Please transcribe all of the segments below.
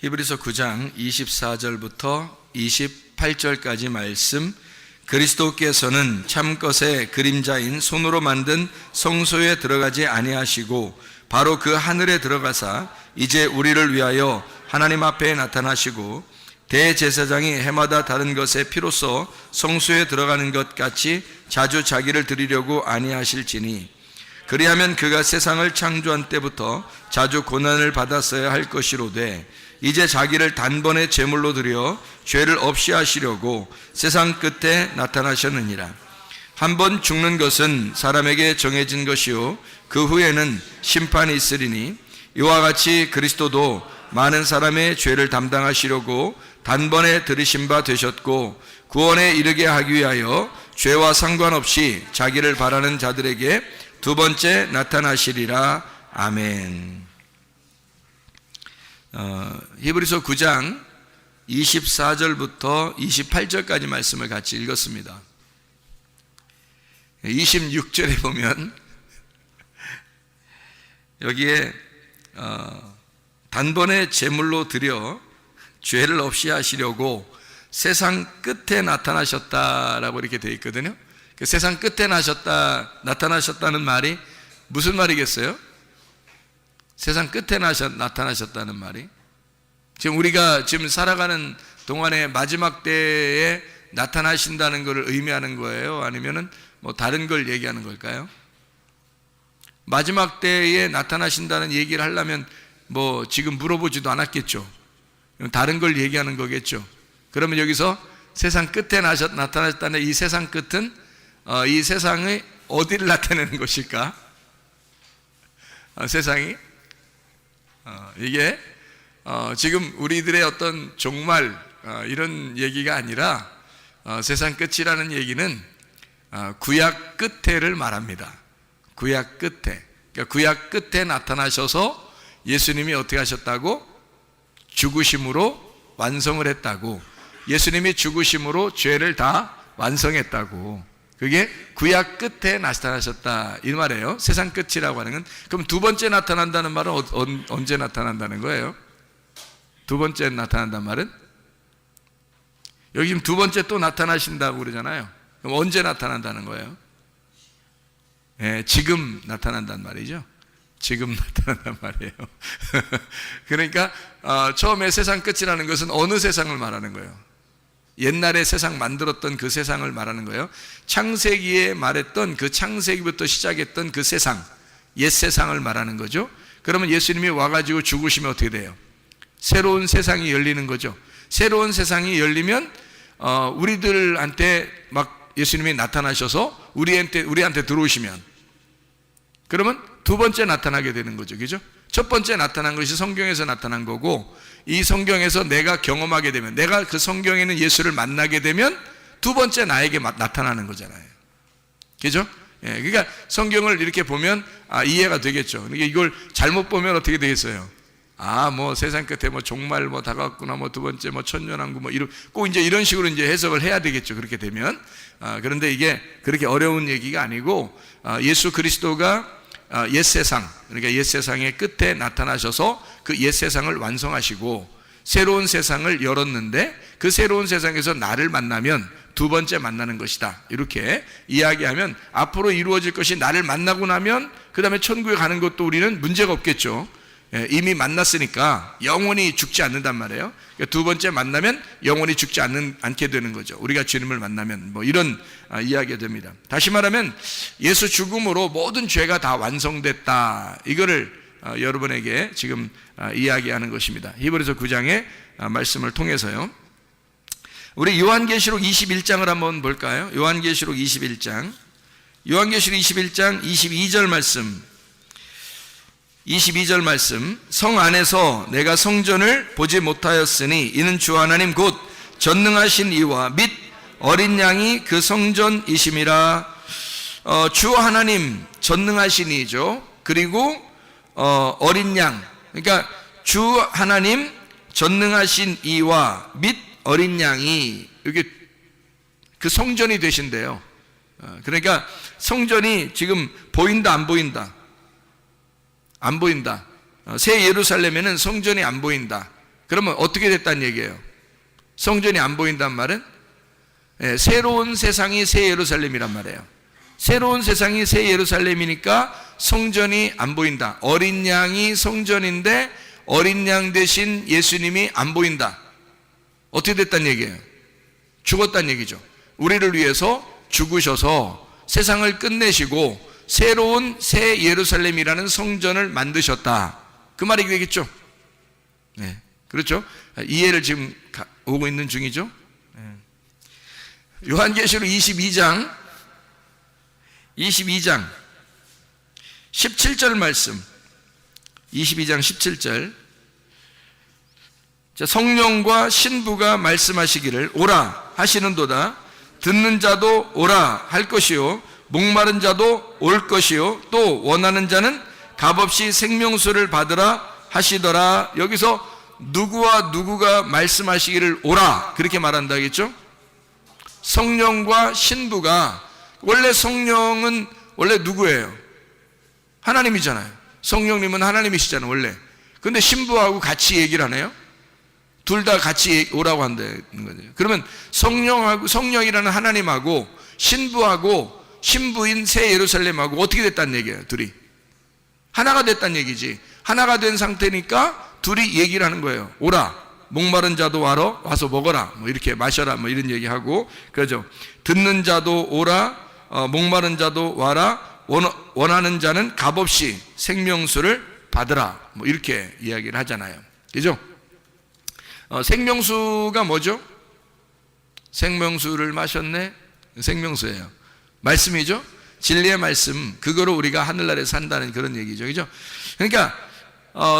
히브리서 9장 24절부터 28절까지 말씀. 그리스도께서는 참것의 그림자인 손으로 만든 성소에 들어가지 아니하시고 바로 그 하늘에 들어가사 이제 우리를 위하여 하나님 앞에 나타나시고 대제사장이 해마다 다른 것의 피로써 성소에 들어가는 것 같이 자주 자기를 드리려고 아니하실지니 그리하면 그가 세상을 창조한 때부터 자주 고난을 받았어야 할 것이로되 이제 자기를 단번에 제물로 드려 죄를 없이 하시려고 세상 끝에 나타나셨느니라. 한번 죽는 것은 사람에게 정해진 것이요 그 후에는 심판이 있으리니 이와 같이 그리스도도 많은 사람의 죄를 담당하시려고 단번에 들으신 바 되셨고 구원에 이르게 하기 위하여 죄와 상관없이 자기를 바라는 자들에게 두 번째 나타나시리라. 아멘. 히브리서 9장 24절부터 28절까지 말씀을 같이 읽었습니다. 26절에 보면 여기에 단번에 제물로 드려 죄를 없이 하시려고 세상 끝에 나타나셨다라고 이렇게 되어 있거든요. 그 세상 끝에 나타나셨다는 말이 무슨 말이겠어요? 세상 끝에 나타나셨다는 말이 지금 우리가 지금 살아가는 동안에 마지막 때에 나타나신다는 것을 의미하는 거예요? 아니면은 뭐 다른 걸 얘기하는 걸까요? 마지막 때에 나타나신다는 얘기를 하려면 뭐 지금 물어보지도 않았겠죠. 다른 걸 얘기하는 거겠죠. 그러면 여기서 세상 끝에 나타나셨다는 이 세상 끝은 이 세상의 어디를 나타내는 것일까? 세상이 이게 지금 우리들의 어떤 종말 이런 얘기가 아니라 세상 끝이라는 얘기는 구약 끝에를 말합니다. 구약 끝에. 그러니까 구약 끝에 나타나셔서 예수님이 어떻게 하셨다고? 죽으심으로 완성을 했다고. 예수님이 죽으심으로 죄를 다 완성했다고. 그게 구약 끝에 나타나셨다 이 말이에요. 세상 끝이라고 하는 건. 그럼 두 번째 나타난다는 말은 언제 나타난다는 거예요? 두 번째 나타난다는 말은? 여기 지금 두 번째 또 나타나신다고 그러잖아요. 그럼 언제 나타난다는 거예요? 지금 나타난다는 말이죠. 지금 나타난단 말이에요. 그러니까 처음에 세상 끝이라는 것은 어느 세상을 말하는 거예요? 옛날에 세상 만들었던 그 세상을 말하는 거예요. 창세기에 말했던 그 창세기부터 시작했던 그 세상, 옛 세상을 말하는 거죠. 그러면 예수님이 와가지고 죽으시면 어떻게 돼요? 새로운 세상이 열리는 거죠. 새로운 세상이 열리면 우리들한테 막 예수님이 나타나셔서 우리한테 들어오시면 그러면 두 번째 나타나게 되는 거죠. 그죠? 첫 번째 나타난 것이 성경에서 나타난 거고 이 성경에서 내가 경험하게 되면 내가 그 성경에 있는 예수를 만나게 되면 두 번째 나에게 나타나는 거잖아요. 그죠? 그러니까 성경을 이렇게 보면 이해가 되겠죠. 그러니까 이걸 잘못 보면 어떻게 되겠어요? 뭐 세상 끝에 뭐 종말 뭐 다가왔구나 뭐 두 번째 뭐 천년왕국 뭐 꼭 이제 이런 식으로 이제 해석을 해야 되겠죠. 그렇게 되면 그런데 이게 그렇게 어려운 얘기가 아니고 예수 그리스도가 옛 세상, 그러니까 옛 세상의 끝에 나타나셔서 그 옛 세상을 완성하시고 새로운 세상을 열었는데 그 새로운 세상에서 나를 만나면 두 번째 만나는 것이다. 이렇게 이야기하면 앞으로 이루어질 것이 나를 만나고 나면 그 다음에 천국에 가는 것도 우리는 문제가 없겠죠. 이미 만났으니까 영원히 죽지 않는단 말이에요. 그러니까 두 번째 만나면 영원히 죽지 않게 되는 거죠. 우리가 주님을 만나면 뭐 이런 이야기가 됩니다. 다시 말하면 예수 죽음으로 모든 죄가 다 완성됐다. 이거를 여러분에게 지금 이야기하는 것입니다. 히브리서 9장의 말씀을 통해서요. 우리 요한계시록 21장을 한번 볼까요? 요한계시록 21장 22절 말씀 22절 말씀. 성 안에서 내가 성전을 보지 못하였으니 이는 주 하나님 곧 전능하신 이와 및 어린 양이 그 성전이심이라. 주 하나님 전능하신 이죠. 그리고 어린 양, 그러니까 주 하나님 전능하신 이와 및 어린 양이 여기 그 성전이 되신대요. 그러니까 성전이 지금 보인다 안 보인다? 안 보인다. 새 예루살렘에는 성전이 안 보인다. 그러면 어떻게 됐다는 얘기예요? 성전이 안 보인단 말은 새로운 세상이 새 예루살렘이란 말이에요. 새로운 세상이 새 예루살렘이니까 성전이 안 보인다. 어린 양이 성전인데 어린 양 대신 예수님이 안 보인다. 어떻게 됐다는 얘기예요? 죽었다는 얘기죠. 우리를 위해서 죽으셔서 세상을 끝내시고 새로운 새 예루살렘이라는 성전을 만드셨다. 그 말이 되겠죠? 네, 그렇죠? 이해를 지금 오고 있는 중이죠? 요한계시록 22장 17절 말씀, 22장 17절. 성령과 신부가 말씀하시기를 오라 하시는도다. 듣는 자도 오라 할 것이요 목마른 자도 올 것이요 또 원하는 자는 값없이 생명수를 받으라 하시더라. 여기서 누구와 누구가 말씀하시기를 오라 그렇게 말한다겠죠? 성령과 신부가, 원래 성령은 원래 누구예요? 하나님이잖아요. 성령님은 하나님이시잖아요 원래. 근데 신부하고 같이 얘기를 하네요. 둘 다 같이 오라고 한다는 거죠. 그러면 성령이라는 하나님하고 신부하고 신부인 새 예루살렘하고 어떻게 됐다는 얘기예요? 둘이 하나가 됐다는 얘기지. 하나가 된 상태니까 둘이 얘기를 하는 거예요. 오라, 목마른 자도 와서 먹어라, 뭐 이렇게 마셔라, 뭐 이런 얘기하고, 그러죠. 듣는 자도 오라, 목마른 자도 와라, 원하는 자는 값없이 생명수를 받으라, 뭐 이렇게 이야기를 하잖아요. 그죠? 생명수가 뭐죠? 생명수를 마셨네? 생명수예요. 말씀이죠? 진리의 말씀, 그거로 우리가 하늘나라에 산다는 그런 얘기죠. 그죠? 그러니까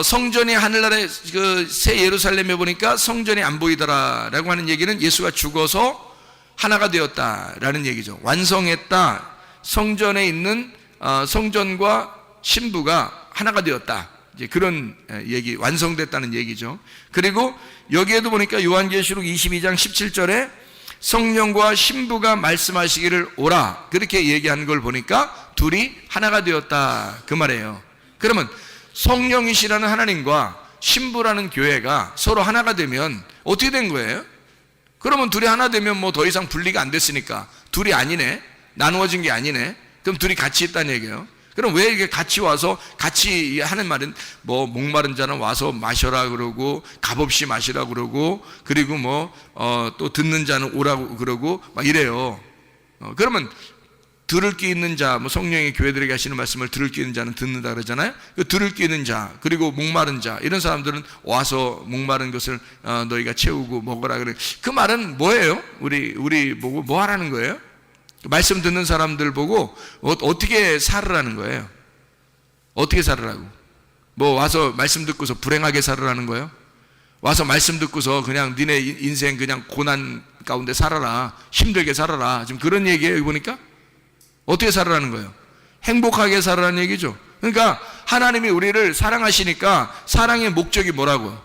성전이 하늘나라의 그 새 예루살렘에 보니까 성전이 안 보이더라라고 하는 얘기는 예수가 죽어서 하나가 되었다라는 얘기죠. 완성했다. 성전에 있는 성전과 신부가 하나가 되었다. 이제 그런 얘기, 완성됐다는 얘기죠. 그리고 여기에도 보니까 요한계시록 22장 17절에 성령과 신부가 말씀하시기를 오라 그렇게 얘기하는 걸 보니까 둘이 하나가 되었다 그 말이에요. 그러면 성령이시라는 하나님과 신부라는 교회가 서로 하나가 되면 어떻게 된 거예요? 그러면 둘이 하나 되면 뭐 더 이상 분리가 안 됐으니까 둘이 아니네, 나누어진 게 아니네. 그럼 둘이 같이 있다는 얘기예요. 그럼 왜 이렇게 같이 와서 같이 하는 말은 뭐 목마른 자는 와서 마셔라 그러고 값없이 마시라 그러고 그리고 뭐 또 듣는 자는 오라고 그러고 막 이래요. 그러면 들을 게 있는 자, 뭐 성령이 교회들에게 하시는 말씀을 들을 게 있는 자는 듣는다 그러잖아요. 그 들을 게 있는 자 그리고 목마른 자 이런 사람들은 와서 목마른 것을 너희가 채우고 먹어라 그래. 그 말은 뭐예요? 우리 보고 뭐 하라는 거예요? 말씀 듣는 사람들 보고 어떻게 살으라는 거예요? 어떻게 살으라고? 뭐 와서 말씀 듣고서 불행하게 살으라는 거예요? 와서 말씀 듣고서 그냥 니네 인생 그냥 고난 가운데 살아라, 힘들게 살아라, 지금 그런 얘기예요. 여기 보니까 어떻게 살으라는 거예요? 행복하게 살으라는 얘기죠. 그러니까 하나님이 우리를 사랑하시니까 사랑의 목적이 뭐라고요?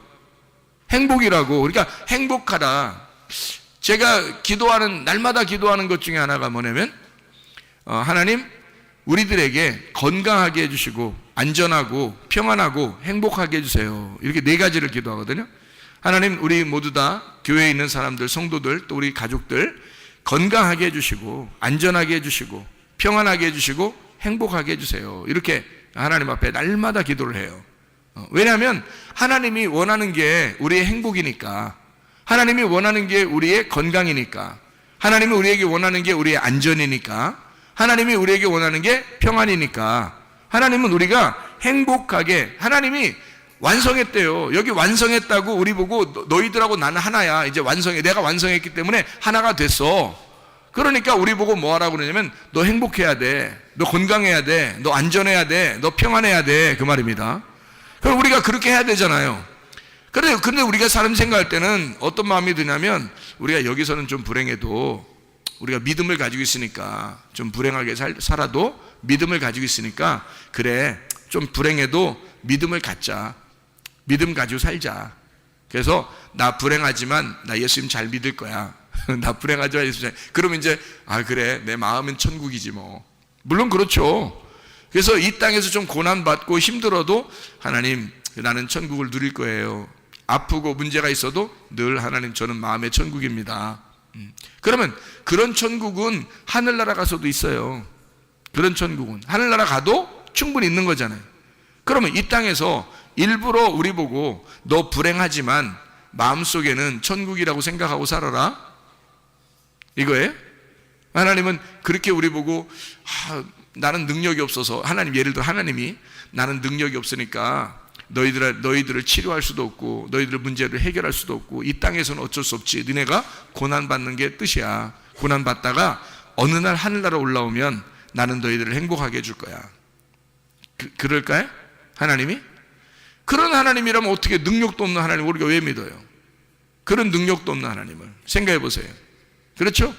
행복이라고. 그러니까 행복하라. 제가 기도하는, 날마다 기도하는 것 중에 하나가 뭐냐면 하나님 우리들에게 건강하게 해주시고 안전하고 평안하고 행복하게 해주세요. 이렇게 네 가지를 기도하거든요. 하나님 우리 모두 다 교회에 있는 사람들, 성도들, 또 우리 가족들 건강하게 해주시고 안전하게 해주시고 평안하게 해주시고 행복하게 해주세요. 이렇게 하나님 앞에 날마다 기도를 해요. 왜냐하면 하나님이 원하는 게 우리의 행복이니까, 하나님이 원하는 게 우리의 건강이니까, 하나님이 우리에게 원하는 게 우리의 안전이니까, 하나님이 우리에게 원하는 게 평안이니까, 하나님은 우리가 행복하게, 하나님이 완성했대요. 여기 완성했다고 우리 보고 너희들하고 나는 하나야. 이제 완성해. 내가 완성했기 때문에 하나가 됐어. 그러니까 우리 보고 뭐 하라고 그러냐면 너 행복해야 돼. 너 건강해야 돼. 너 안전해야 돼. 너 평안해야 돼. 그 말입니다. 그럼 우리가 그렇게 해야 되잖아요. 근데 우리가 사람 생각할 때는 어떤 마음이 드냐면 우리가 여기서는 좀 불행해도 우리가 믿음을 가지고 있으니까 좀 불행하게 살아도 믿음을 가지고 있으니까 그래 좀 불행해도 믿음을 갖자. 믿음 가지고 살자. 그래서 나 불행하지만 나 예수님 잘 믿을 거야. 나 불행하지만 예수님 잘. 그러면 이제 그래 내 마음은 천국이지 뭐. 물론 그렇죠. 그래서 이 땅에서 좀 고난받고 힘들어도 하나님 나는 천국을 누릴 거예요. 아프고 문제가 있어도 늘 하나님 저는 마음의 천국입니다. 그러면 그런 천국은 하늘나라 가서도 있어요. 그런 천국은 하늘나라 가도 충분히 있는 거잖아요. 그러면 이 땅에서 일부러 우리 보고 너 불행하지만 마음속에는 천국이라고 생각하고 살아라, 이거예요? 하나님은 그렇게 우리 보고 나는 능력이 없어서, 하나님 예를 들어 하나님이 나는 능력이 없으니까 너희들을 치료할 수도 없고 너희들의 문제를 해결할 수도 없고 이 땅에서는 어쩔 수 없지, 너네가 고난받는 게 뜻이야. 고난받다가 어느 날 하늘나라 올라오면 나는 너희들을 행복하게 해줄 거야. 그럴까요? 하나님이? 그런 하나님이라면 어떻게 능력도 없는 하나님 우리가 왜 믿어요? 그런 능력도 없는 하나님을 생각해 보세요. 그렇죠?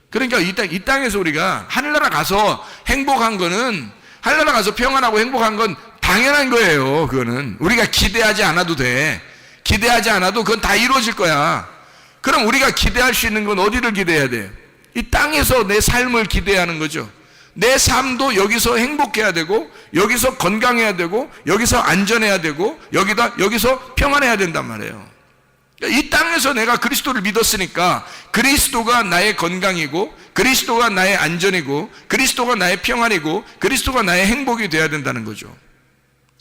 그러니까 이 땅에서 우리가 하늘나라 가서 행복한 거는, 하늘나라 가서 평안하고 행복한 건 당연한 거예요. 그거는 우리가 기대하지 않아도 돼. 기대하지 않아도 그건 다 이루어질 거야. 그럼 우리가 기대할 수 있는 건 어디를 기대해야 돼? 이 땅에서 내 삶을 기대하는 거죠. 내 삶도 여기서 행복해야 되고, 여기서 건강해야 되고, 여기서 안전해야 되고, 여기서 평안해야 된단 말이에요. 이 땅에서 내가 그리스도를 믿었으니까 그리스도가 나의 건강이고, 그리스도가 나의 안전이고, 그리스도가 나의 평안이고, 그리스도가 나의 행복이 돼야 된다는 거죠.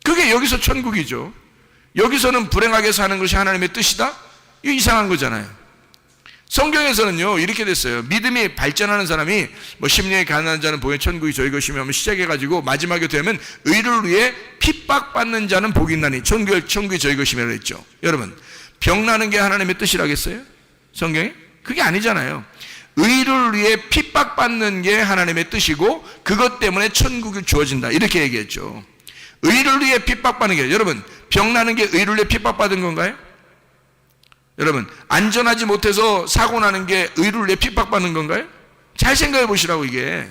그게 여기서 천국이죠. 여기서는 불행하게 사는 것이 하나님의 뜻이다? 이거 이상한 거잖아요. 성경에서는요 이렇게 됐어요. 믿음이 발전하는 사람이 심령이 가난한 자는 복의 천국이 저희 것이며 하면 시작해가지고 마지막에 되면 의를 위해 핍박받는 자는 복이 있나니 천국이 저희 것이며 했죠. 여러분, 병나는 게 하나님의 뜻이라겠어요? 성경에? 그게 아니잖아요. 의를 위해 핍박받는 게 하나님의 뜻이고 그것 때문에 천국이 주어진다, 이렇게 얘기했죠. 의를 위해 핍박받는 게, 여러분 병나는 게 의를 위해 핍박받은 건가요? 여러분, 안전하지 못해서 사고 나는 게 의를 위해 핍박받는 건가요? 잘 생각해 보시라고, 이게.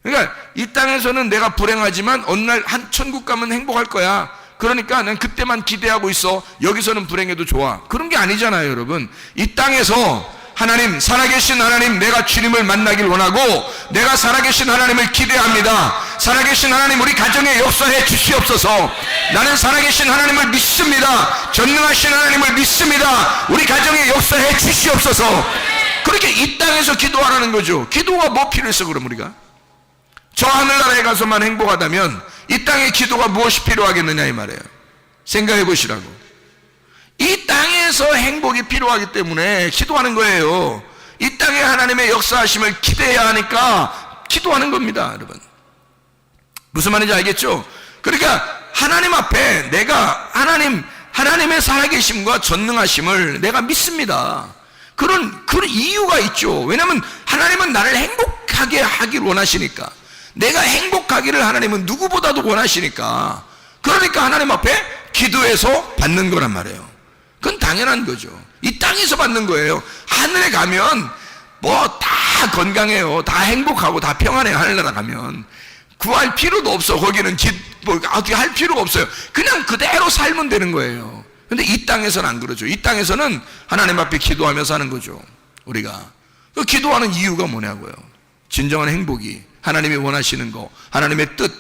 그러니까 이 땅에서는 내가 불행하지만 어느 날 한 천국 가면 행복할 거야. 그러니까 난 그때만 기대하고 있어. 여기서는 불행해도 좋아. 그런 게 아니잖아요, 여러분. 이 땅에서 하나님, 살아계신 하나님, 내가 주님을 만나길 원하고 내가 살아계신 하나님을 기대합니다. 살아계신 하나님, 우리 가정에 역사해 주시옵소서. 나는 살아계신 하나님을 믿습니다. 전능하신 하나님을 믿습니다. 우리 가정에 역사해 주시옵소서. 그렇게 이 땅에서 기도하라는 거죠. 기도가 뭐 필요했어 그럼 우리가? 저 하늘나라에 가서만 행복하다면 이 땅에 기도가 무엇이 필요하겠느냐 이 말이에요. 생각해 보시라고. 이 땅에서 행복이 필요하기 때문에 기도하는 거예요. 이 땅에 하나님의 역사하심을 기대해야 하니까 기도하는 겁니다, 여러분. 무슨 말인지 알겠죠? 그러니까 하나님 앞에 내가 하나님의 살아계심과 전능하심을 내가 믿습니다. 그런 이유가 있죠. 왜냐하면 하나님은 나를 행복하게 하길 원하시니까. 내가 행복하기를 하나님은 누구보다도 원하시니까. 그러니까 하나님 앞에 기도해서 받는 거란 말이에요. 그건 당연한 거죠. 이 땅에서 받는 거예요. 하늘에 가면 뭐 다 건강해요. 다 행복하고 다 평안해요. 하늘나라 가면 구할 필요도 없어. 거기는 어떻게 할 필요가 없어요. 그냥 그대로 살면 되는 거예요. 근데 이 땅에서는 안 그러죠. 이 땅에서는 하나님 앞에 기도하면서 하는 거죠. 우리가 그 기도하는 이유가 뭐냐고요. 진정한 행복이 하나님이 원하시는 거, 하나님의 뜻,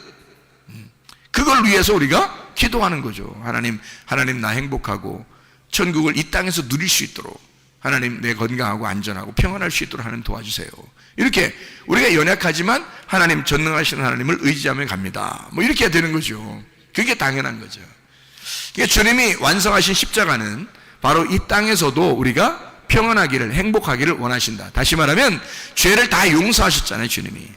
그걸 위해서 우리가 기도하는 거죠. 하나님 나 행복하고 천국을 이 땅에서 누릴 수 있도록 하나님 내 건강하고 안전하고 평안할 수 있도록 하나님 도와주세요. 이렇게 우리가 연약하지만 하나님 전능하시는 하나님을 의지하며 갑니다. 뭐 이렇게 되는 거죠. 그게 당연한 거죠. 그러니까 주님이 완성하신 십자가는 바로 이 땅에서도 우리가 평안하기를, 행복하기를 원하신다. 다시 말하면 죄를 다 용서하셨잖아요, 주님이.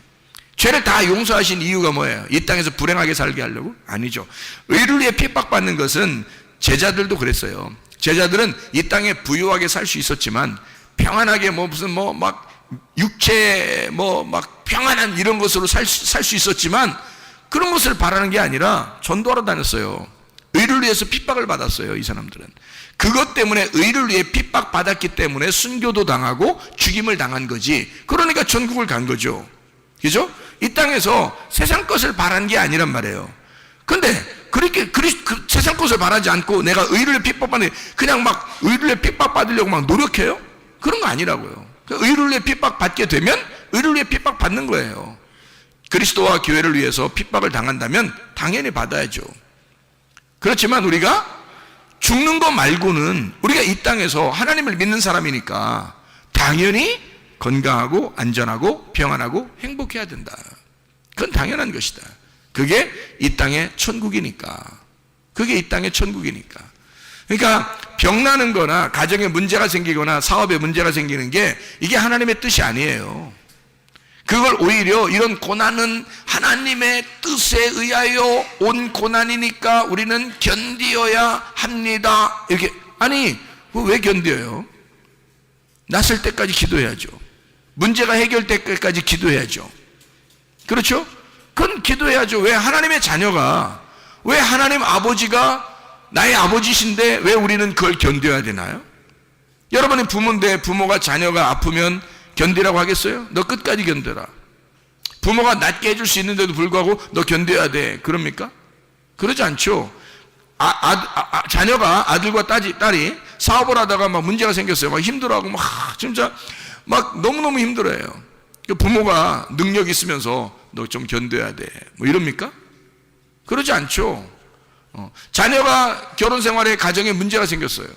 죄를 다 용서하신 이유가 뭐예요? 이 땅에서 불행하게 살게 하려고? 아니죠. 의를 위해 핍박받는 것은 제자들도 그랬어요. 제자들은 이 땅에 부유하게 살 수 있었지만 평안하게 막 육체 막 평안한 이런 것으로 살 수 있었지만 그런 것을 바라는 게 아니라 전도하러 다녔어요. 의를 위해서 핍박을 받았어요, 이 사람들은. 그것 때문에 의를 위해 핍박받았기 때문에 순교도 당하고 죽임을 당한 거지. 그러니까 천국을 간 거죠. 그죠? 이 땅에서 세상 것을 바란 게 아니란 말이에요. 근데 그렇게 세상 것을 바라지 않고 내가 의를 위해 핍박받는, 그냥 막 의를 위해 핍박받으려고 막 노력해요? 그런 거 아니라고요. 의를 위해 핍박받게 되면 의를 위해 핍박받는 거예요. 그리스도와 교회를 위해서 핍박을 당한다면 당연히 받아야죠. 그렇지만 우리가 죽는 거 말고는 우리가 이 땅에서 하나님을 믿는 사람이니까 당연히 건강하고 안전하고 평안하고 행복해야 된다. 그건 당연한 것이다. 그게 이 땅의 천국이니까. 그게 이 땅의 천국이니까. 그러니까 병나는 거나 가정에 문제가 생기거나 사업에 문제가 생기는 게 이게 하나님의 뜻이 아니에요. 그걸 오히려 이런 고난은 하나님의 뜻에 의하여 온 고난이니까 우리는 견디어야 합니다. 이렇게. 아니, 왜 견뎌요? 났을 때까지 기도해야죠. 문제가 해결될 때까지 기도해야죠. 그렇죠? 그건 기도해야죠. 왜 하나님의 자녀가, 왜 하나님 아버지가 나의 아버지신데 왜 우리는 그걸 견뎌야 되나요? 여러분이 부모인데 부모가 자녀가 아프면 견디라고 하겠어요? 너 끝까지 견뎌라. 부모가 낫게 해줄 수 있는데도 불구하고 너 견뎌야 돼. 그럽니까? 그러지 않죠. 자녀가 아들과 딸이 사업을 하다가 막 문제가 생겼어요. 막 힘들어하고 막 진짜 막 너무너무 힘들어해요. 부모가 능력 있으면서 너 좀 견뎌야 돼. 뭐 이럽니까? 그러지 않죠. 자녀가 결혼 생활에 가정에 문제가 생겼어요.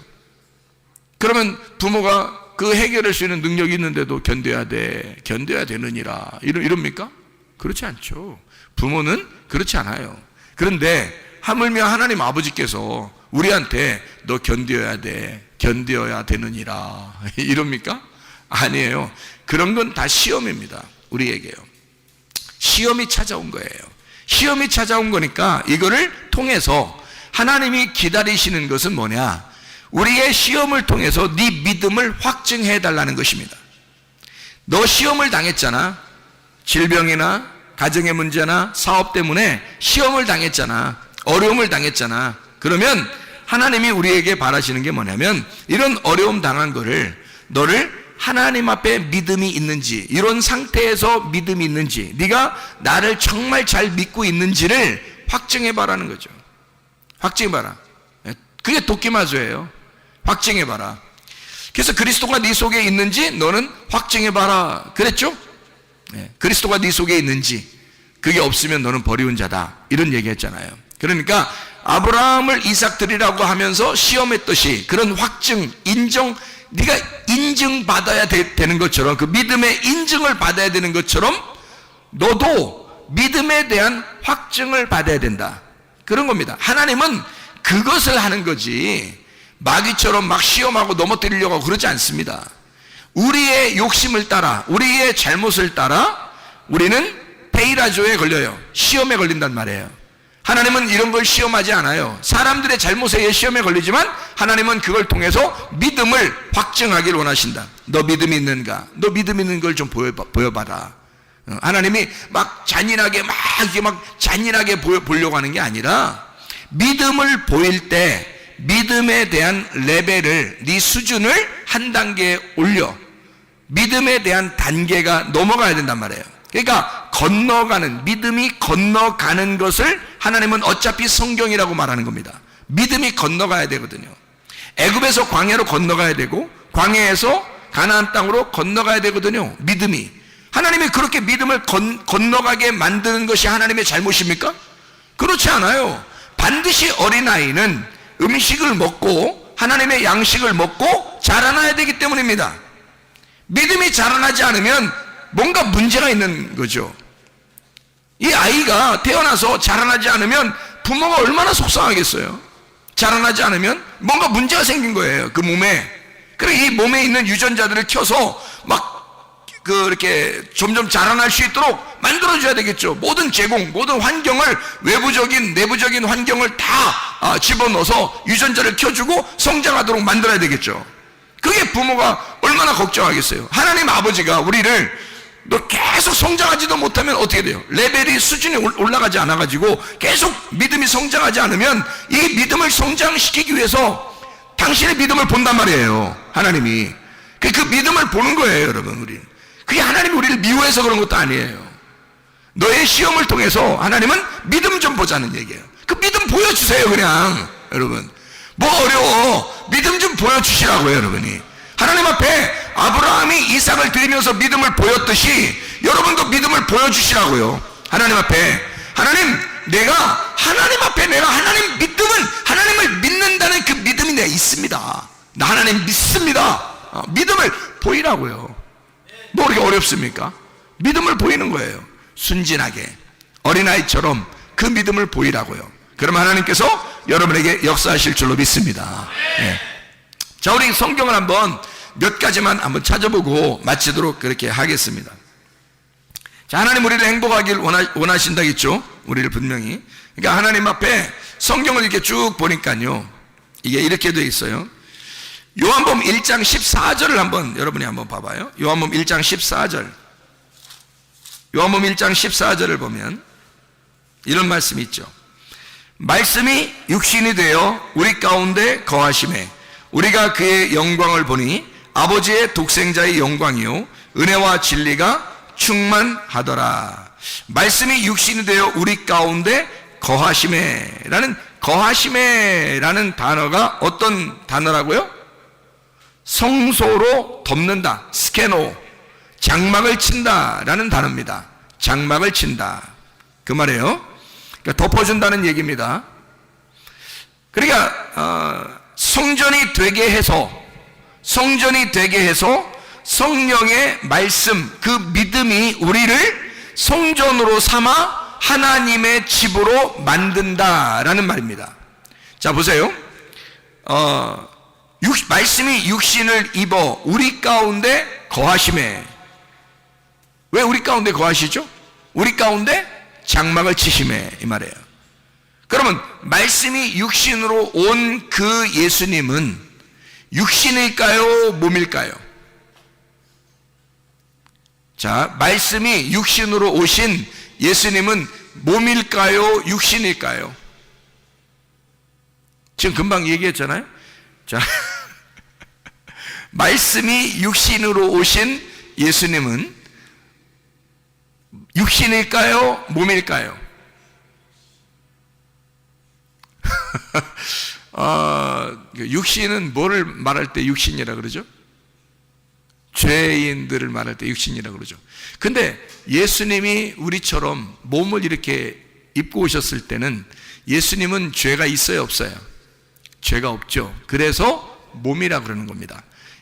그러면 부모가 그 해결할 수 있는 능력이 있는데도 견뎌야 돼. 견뎌야 되느니라. 이럽니까? 그렇지 않죠. 부모는 그렇지 않아요. 그런데 하물며 하나님 아버지께서 우리한테 너 견뎌야 돼. 견뎌야 되느니라. 이럽니까? 아니에요. 그런 건 다 시험입니다. 우리에게요. 시험이 찾아온 거예요. 시험이 찾아온 거니까 이거를 통해서 하나님이 기다리시는 것은 뭐냐? 우리의 시험을 통해서 네 믿음을 확증해 달라는 것입니다. 너 시험을 당했잖아. 질병이나 가정의 문제나 사업 때문에 시험을 당했잖아. 어려움을 당했잖아. 그러면 하나님이 우리에게 바라시는 게 뭐냐면 이런 어려움 당한 거를 너를 하나님 앞에 믿음이 있는지, 이런 상태에서 믿음이 있는지, 네가 나를 정말 잘 믿고 있는지를 확증해 봐라는 거죠. 확증해 봐라. 그게 도끼마저예요. 확증해 봐라. 그래서 그리스도가 네 속에 있는지 너는 확증해 봐라. 그랬죠? 그리스도가 네 속에 있는지, 그게 없으면 너는 버리운 자다. 이런 얘기했잖아요. 그러니까 아브라함을 이삭 드리라고 하면서 시험했듯이 그런 확증, 인정, 네가 인증받아야 되는 것처럼, 그 믿음의 인증을 받아야 되는 것처럼 너도 믿음에 대한 확증을 받아야 된다. 그런 겁니다. 하나님은 그것을 하는 거지 마귀처럼 막 시험하고 넘어뜨리려고 그러지 않습니다. 우리의 욕심을 따라, 우리의 잘못을 따라 우리는 페이라조에 걸려요. 시험에 걸린단 말이에요. 하나님은 이런 걸 시험하지 않아요. 사람들의 잘못에 의해 시험에 걸리지만 하나님은 그걸 통해서 믿음을 확증하기를 원하신다. 너 믿음이 있는가? 너 믿음 있는 걸 좀 보여봐라. 하나님이 막 잔인하게 보려고 하는 게 아니라 믿음을 보일 때 믿음에 대한 레벨을, 네 수준을 한 단계 올려 믿음에 대한 단계가 넘어가야 된단 말이에요. 그러니까 건너가는, 믿음이 건너가는 것을 하나님은 어차피 성경이라고 말하는 겁니다. 믿음이 건너가야 되거든요. 애굽에서 광야로 건너가야 되고 광야에서 가나안 땅으로 건너가야 되거든요. 믿음이. 하나님이 그렇게 믿음을 건너가게 만드는 것이 하나님의 잘못입니까? 그렇지 않아요. 반드시 어린아이는 음식을 먹고 하나님의 양식을 먹고 자라나야 되기 때문입니다. 믿음이 자라나지 않으면 뭔가 문제가 있는 거죠. 이 아이가 태어나서 자라나지 않으면 부모가 얼마나 속상하겠어요. 자라나지 않으면 뭔가 문제가 생긴 거예요. 그 몸에. 그래 이 몸에 있는 유전자들을 켜서 막 이렇게 점점 자라날 수 있도록 만들어줘야 되겠죠. 모든 제공, 모든 환경을, 외부적인 내부적인 환경을 다 집어넣어서 유전자를 켜주고 성장하도록 만들어야 되겠죠. 그게 부모가 얼마나 걱정하겠어요. 하나님 아버지가 우리를 너 계속 성장하지도 못하면 어떻게 돼요? 레벨이, 수준이 올라가지 않아가지고 계속 믿음이 성장하지 않으면 이 믿음을 성장시키기 위해서 당신의 믿음을 본단 말이에요. 하나님이. 그 믿음을 보는 거예요, 여러분. 우리. 그게 하나님이 우리를 미워해서 그런 것도 아니에요. 너의 시험을 통해서 하나님은 믿음 좀 보자는 얘기예요. 그 믿음 보여주세요, 그냥. 여러분. 뭐 어려워? 믿음 좀 보여주시라고요, 여러분이. 하나님 앞에 아브라함이 이삭을 드리면서 믿음을 보였듯이 여러분도 믿음을 보여주시라고요. 하나님 앞에. 하나님, 내가 하나님 앞에 내가 하나님 믿는 믿음은 하나님을 믿는다는 그 믿음이 내가 있습니다. 나 하나님 믿습니다. 믿음을 보이라고요. 뭐 그렇게 어렵습니까? 믿음을 보이는 거예요. 순진하게 어린아이처럼 그 믿음을 보이라고요. 그럼 하나님께서 여러분에게 역사하실 줄로 믿습니다. 네. 자, 우리 성경을 한번 몇 가지만 한번 찾아보고 마치도록 그렇게 하겠습니다. 자, 하나님 우리를 행복하길 원하신다겠죠? 우리를 분명히. 그러니까 하나님 앞에 성경을 이렇게 쭉 보니까요, 이게 이렇게 되어 있어요. 요한복음 1장 14절을 한번 여러분이 한번 봐봐요. 요한복음 1장 14절. 요한복음 1장 14절을 보면 이런 말씀이 있죠. 말씀이 육신이 되어 우리 가운데 거하심에 우리가 그의 영광을 보니 아버지의 독생자의 영광이요 은혜와 진리가 충만하더라. 말씀이 육신이 되어 우리 가운데 거하심에라는 거하심에라는 단어가 어떤 단어라고요? 성소로 덮는다, 스케노, 장막을 친다라는 단어입니다. 장막을 친다, 그 말이에요. 그러니까 덮어준다는 얘기입니다. 그러니까 성전이 되게 해서 성령의 말씀, 그 믿음이 우리를 성전으로 삼아 하나님의 집으로 만든다라는 말입니다. 자, 보세요. 말씀이 육신을 입어 우리 가운데 거하심에. 왜 우리 가운데 거하시죠? 우리 가운데 장막을 치심에, 이 말이에요. 그러면 말씀이 육신으로 온 그 예수님은 육신일까요? 몸일까요? 자, 말씀이 육신으로 오신 예수님은 몸일까요? 육신일까요? 지금 금방 얘기했잖아요. 자, 말씀이 육신으로 오신 예수님은 육신일까요? 몸일까요? 육신은 뭐를 말할 때 육신이라 그러죠? 죄인들을 말할 때 육신이라 그러죠. 근데 예수님이 우리처럼 몸을 이렇게 입고 오셨을 때는 예수님은 죄가 있어요, 없어요? 죄가 없죠. 그래서 몸이라 그러는 겁니다.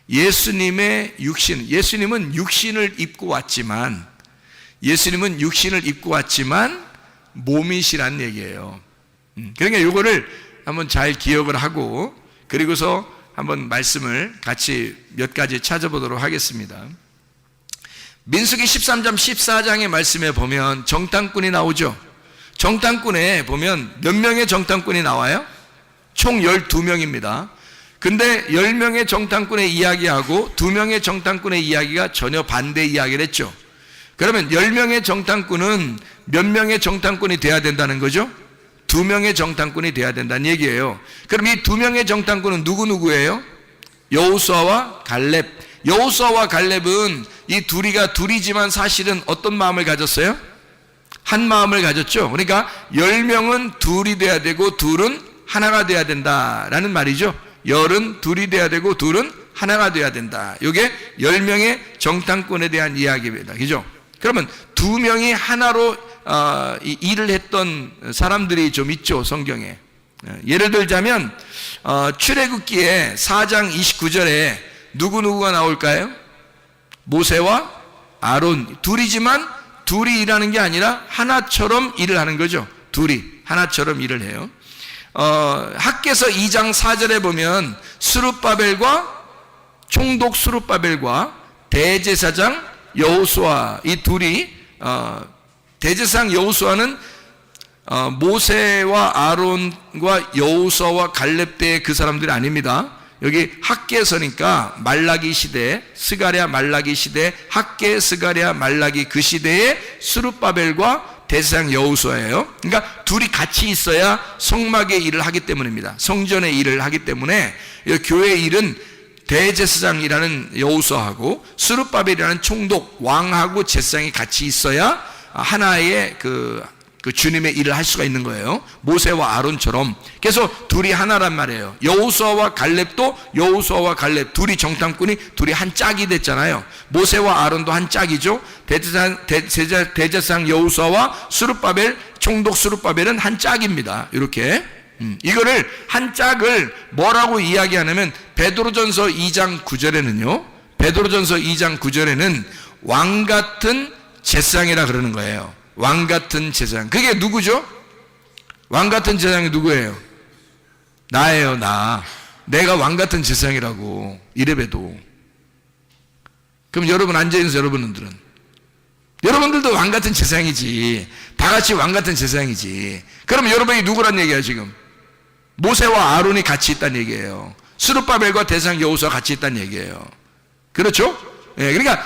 예수님의 육신, 예수님은 육신을 입고 왔지만 몸이시란 얘기예요. 그러니까 이거를 한번 잘 기억을 하고, 그리고서 한번 말씀을 같이 몇 가지 찾아보도록 하겠습니다. 민수기 13장 14장의 말씀에 보면 정탐꾼이 나오죠. 정탐꾼에 보면 몇 명의 정탐꾼이 나와요? 총 12명입니다. 근데 10명의 정탐꾼의 이야기하고 2명의 정탐꾼의 이야기가 전혀 반대 이야기를 했죠. 그러면 10명의 정탐꾼은 몇 명의 정탐꾼이 돼야 된다는 거죠? 2명의 정탐꾼이 돼야 된다는 얘기예요. 그럼 이 2명의 정탐꾼은 누구예요? 여호수아와 갈렙. 여호수아와 갈렙은 이 둘이지만 사실은 어떤 마음을 가졌어요? 한 마음을 가졌죠. 그러니까 10명은 둘이 돼야 되고 둘은 하나가 돼야 된다라는 말이죠. 10은 둘이 돼야 되고 둘은 하나가 돼야 된다. 이게 10명의 정탐꾼에 대한 이야기입니다. 그죠? 그러면 2명이 하나로 일을 했던 사람들이 좀 있죠, 성경에. 예를 들자면 출애굽기에 4장 29절에 누구가 나올까요? 모세와 아론. 둘이지만 둘이 일하는 게 아니라 하나처럼 일을 하는 거죠. 둘이 하나처럼 일을 해요. 학개서 2장 4절에 보면 총독 스룹바벨과 대제사장 여호수아, 이 둘이 대제사장 여호수아는 모세와 아론과 여호수아와 갈렙 때의 그 사람들이 아닙니다. 여기 학개서니까 말라기 시대, 스가랴 말라기 시대, 학개 스가랴 말라기 그 시대의 스룹바벨과 대제사장 여호수아예요. 그러니까 둘이 같이 있어야 성막의 일을 하기 때문입니다. 성전의 일을 하기 때문에 교회 일은 대제사장이라는 여호수아하고 스룹바벨이라는 총독 왕하고 제사장이 같이 있어야 하나의 그 주님의 일을 할 수가 있는 거예요. 모세와 아론처럼. 그래서 둘이 하나란 말이에요. 여호수아와 갈렙도 여호수아와 갈렙 둘이 정탐꾼이 둘이 한 짝이 됐잖아요. 모세와 아론도 한 짝이죠. 대제사장 여호수아와 스룹바벨 총독 스룹바벨은 한 짝입니다. 이렇게. 이거를 한 짝을 뭐라고 이야기하냐면 베드로전서 2장 9절에는요. 베드로전서 2장 9절에는 왕 같은 제사장이라 그러는 거예요. 왕 같은 제사장. 그게 누구죠? 왕 같은 제사장이 누구예요? 나예요, 나. 내가 왕 같은 제사장이라고. 이래봬도. 그럼 여러분 앉아있는 여러분들도 왕 같은 제사장이지. 다 같이 왕 같은 제사장이지. 그럼 여러분이 누구란 얘기야 지금? 모세와 아론이 같이 있다는 얘기예요. 스룹바벨과 대상 여호수아가 같이 있다는 얘기예요. 그렇죠? 예, 그러니까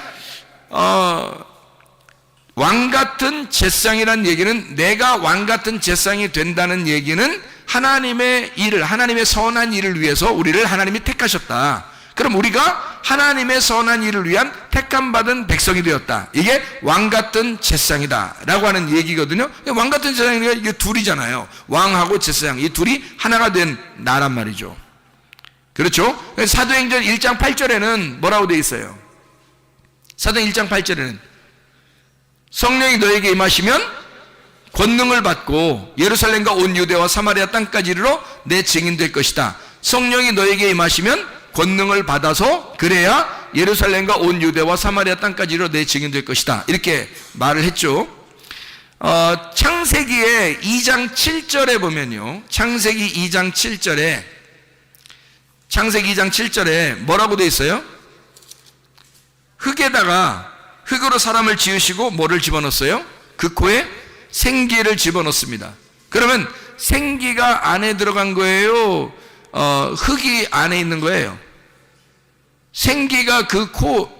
왕 같은 제사장이라는 얘기는 내가 왕 같은 제사장이 된다는 얘기는 하나님의 일을, 하나님의 선한 일을 위해서 우리를 하나님이 택하셨다. 그럼 우리가 하나님의 선한 일을 위한 택함받은 백성이 되었다. 이게 왕 같은 제사장이다 라고 하는 얘기거든요. 왕 같은 제사장이 이게 둘이잖아요. 왕하고 제사장, 이 둘이 하나가 된 나란 말이죠. 그렇죠? 사도행전 1장 8절에는 뭐라고 되어 있어요? 사도행 1장 8절에는 성령이 너에게 임하시면 권능을 받고 예루살렘과 온 유대와 사마리아 땅까지 이르러 내 증인 될 것이다. 성령이 너에게 임하시면 권능을 받아서 그래야 예루살렘과 온 유대와 사마리아 땅까지 이르러 내 증인 될 것이다. 이렇게 말을 했죠. 창세기의 2장 7절에 보면요. 창세기 2장 7절에 뭐라고 되어 있어요? 흙으로 사람을 지으시고 뭐를 집어넣었어요? 그 코에 생기를 집어넣습니다. 그러면 생기가 안에 들어간 거예요? 흙이 안에 있는 거예요? 생기가 그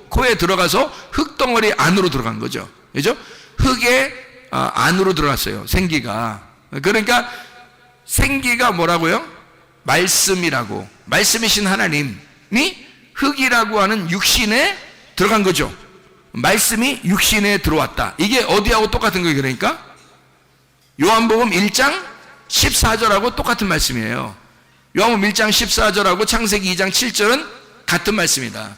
코에 들어가서 흙덩어리 안으로 들어간 거죠. 그죠? 흙의 안으로 들어갔어요. 생기가. 그러니까 생기가 뭐라고요? 말씀이라고. 말씀이신 하나님이 흙이라고 하는 육신에 들어간 거죠. 말씀이 육신에 들어왔다. 이게 어디하고 똑같은 거예요? 그러니까 요한복음 1장 14절하고 똑같은 말씀이에요. 요한복음 1장 14절하고 창세기 2장 7절은 같은 말씀이다.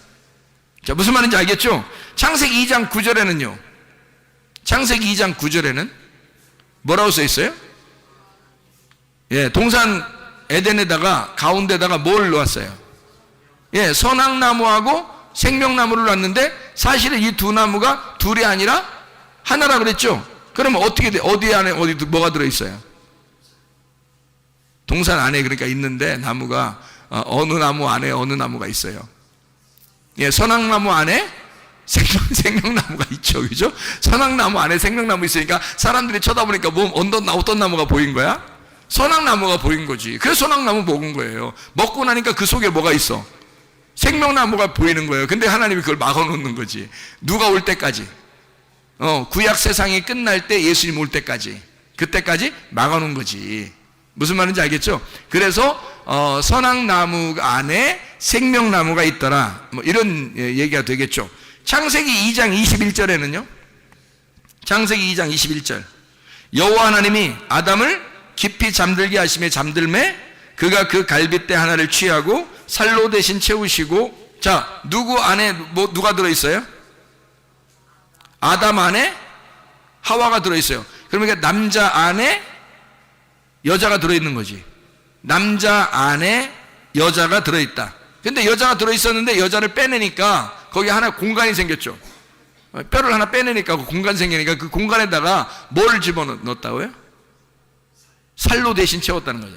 자, 무슨 말인지 알겠죠? 창세기 2장 9절에는요. 창세기 2장 9절에는 뭐라고 써 있어요? 예, 동산 에덴에다가 가운데다가 뭘 놓았어요? 예, 선악나무하고 생명나무를 놨는데 사실은 이 두 나무가 둘이 아니라 하나라 그랬죠? 그러면 어떻게 돼? 어디 안에 뭐가 들어 있어요? 동산 안에 그러니까 있는데 나무가 어느 나무 안에 어느 나무가 있어요. 예, 선악나무 안에 생명나무가 있죠, 그죠? 선악나무 안에 생명나무 있으니까 사람들이 쳐다보니까 어떤 나무가 보인 거야? 선악나무가 보인 거지. 그래서 선악나무 먹은 거예요. 먹고 나니까 그 속에 뭐가 있어? 생명나무가 보이는 거예요. 근데 하나님이 그걸 막아놓는 거지. 누가 올 때까지, 구약 세상이 끝날 때 예수님 올 때까지, 그때까지 막아놓은 거지. 무슨 말인지 알겠죠? 그래서 선악나무 안에 생명나무가 있더라. 뭐 이런 얘기가 되겠죠. 창세기 2장 21절에는요. 창세기 2장 21절. 여호와 하나님이 아담을 깊이 잠들게 하심에 잠들매 그가 그 갈빗대 하나를 취하고 살로 대신 채우시고. 자, 누구 안에 누가 들어있어요? 아담 안에 하와가 들어있어요. 그러니까 남자 안에 여자가 들어있는 거지. 남자 안에 여자가 들어있다. 근데 여자가 들어있었는데 여자를 빼내니까 거기 하나 공간이 생겼죠. 뼈를 하나 빼내니까 그 공간 생기니까 그 공간에다가 뭐를 집어넣었다고요? 살로 대신 채웠다는 거죠.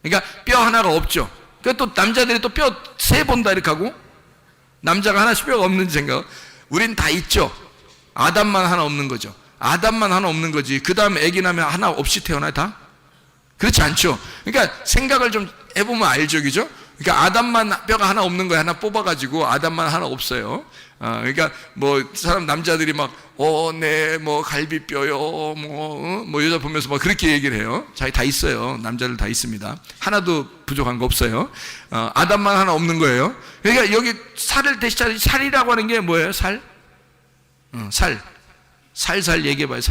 그러니까 뼈 하나가 없죠. 그러니까 또 남자들이 또 뼈 세 본다 이렇게 하고, 남자가 하나씩 뼈가 없는지 생각. 우린 다 있죠. 아담만 하나 없는 거죠. 아담만 하나 없는 거지. 그 다음에 애기 나면 하나 없이 태어나요 다? 그렇지 않죠. 그러니까 생각을 좀 해보면 알죠, 그죠? 그러니까 아담만 뼈가 하나 없는 거야. 하나 뽑아가지고 아담만 하나 없어요. 그러니까 뭐 사람 남자들이 막 네 뭐 갈비뼈요 뭐 여자 보면서 막 그렇게 얘기를 해요. 자기 다 있어요. 남자들 다 있습니다. 하나도 부족한 거 없어요. 아담만 하나 없는 거예요. 그러니까 여기 살을 대신 살이라고 하는 게 뭐예요? 살? 살살 얘기해봐요.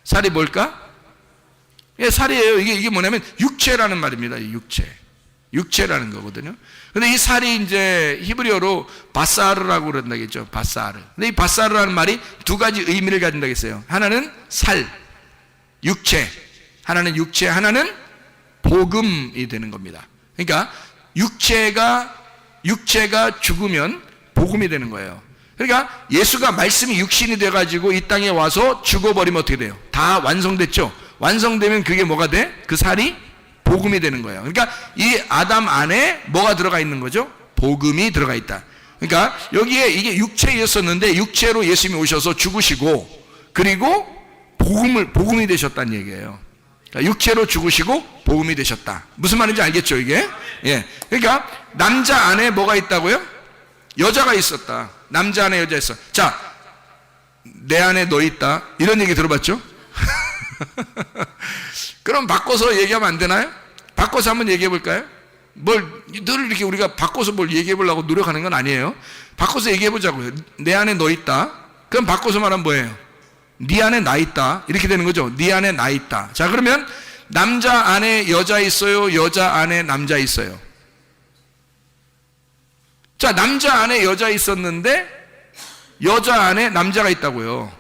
살이 뭘까? 예, 살이에요. 이게 뭐냐면 육체라는 말입니다. 육체라는 거거든요. 근데 이 살이 이제 히브리어로 바사르라고 그런다겠죠. 바사르. 근데 이 바사르라는 말이 두 가지 의미를 가진다겠어요. 하나는 살, 육체. 하나는 육체, 하나는 복음이 되는 겁니다. 그러니까 육체가 죽으면 복음이 되는 거예요. 그러니까 예수가 말씀이 육신이 돼가지고 이 땅에 와서 죽어버리면 어떻게 돼요? 다 완성됐죠? 완성되면 그게 뭐가 돼? 그 살이 복음이 되는 거예요. 그러니까 이 아담 안에 뭐가 들어가 있는 거죠? 복음이 들어가 있다. 그러니까 여기에 이게 육체였었는데 육체로 예수님이 오셔서 죽으시고 그리고 복음이 되셨다는 얘기예요. 그러니까 육체로 죽으시고 복음이 되셨다. 무슨 말인지 알겠죠, 이게? 예. 그러니까 남자 안에 뭐가 있다고요? 여자가 있었다. 남자 안에 여자 있어. 자, 내 안에 너 있다. 이런 얘기 들어봤죠? 그럼 바꿔서 얘기하면 안 되나요? 바꿔서 한번 얘기해 볼까요? 늘 이렇게 우리가 바꿔서 뭘 얘기해 보려고 노력하는 건 아니에요. 바꿔서 얘기해 보자고요. 내 안에 너 있다. 그럼 바꿔서 말하면 뭐예요? 네 안에 나 있다. 이렇게 되는 거죠. 네 안에 나 있다. 자, 그러면 남자 안에 여자 있어요? 여자 안에 남자 있어요? 자, 남자 안에 여자 있었는데 여자 안에 남자가 있다고요.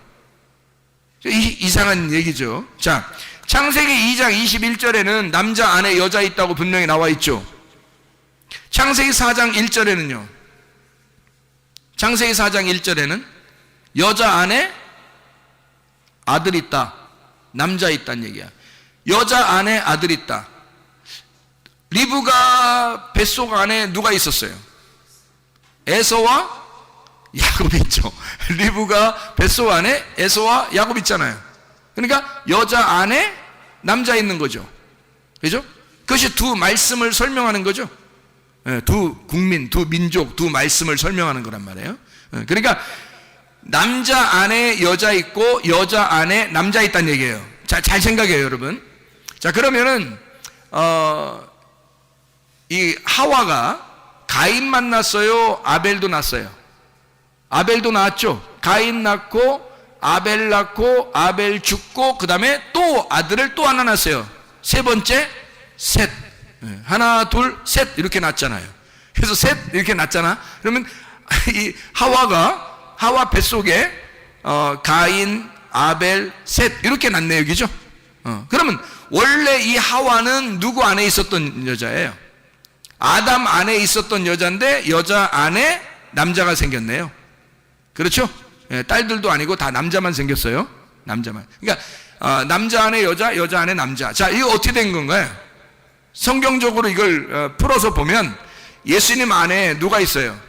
이상한 얘기죠. 자, 창세기 2장 21절에는 남자 안에 여자 있다고 분명히 나와 있죠. 창세기 4장 1절에는요. 창세기 4장 1절에는 여자 안에 아들 있다. 남자 있다는 얘기야. 여자 안에 아들 있다. 리브가 뱃속 안에 누가 있었어요? 에서와 야곱이 있죠. 리브가 뱃속 안에 에서와 야곱 있잖아요. 그러니까 여자 안에 남자 있는 거죠. 그죠? 그것이 두 말씀을 설명하는 거죠. 두 국민, 두 민족, 두 말씀을 설명하는 거란 말이에요. 그러니까 남자 안에 여자 있고 여자 안에 남자 있다는 얘기예요. 자, 잘 생각해요, 여러분. 자, 그러면은 이 하와가 가인 만났어요? 아벨도 낳았어요? 아벨도 낳았죠. 가인 낳고 아벨 낳고 아벨 죽고 그 다음에 또 아들을 또 하나 낳았어요. 세 번째 셋. 하나 둘 셋 이렇게 낳았잖아요. 그래서 셋 이렇게 낳았잖아. 그러면 이 하와 뱃속에 가인 아벨 셋 이렇게 낳네 여기죠. 그러면 원래 이 하와는 누구 안에 있었던 여자예요? 아담 안에 있었던 여자인데 여자 안에 남자가 생겼네요. 그렇죠? 딸들도 아니고 다 남자만 생겼어요. 남자만. 그러니까 남자 안에 여자, 여자 안에 남자. 자, 이거 어떻게 된 건가요? 성경적으로 이걸 풀어서 보면 예수님 안에 누가 있어요?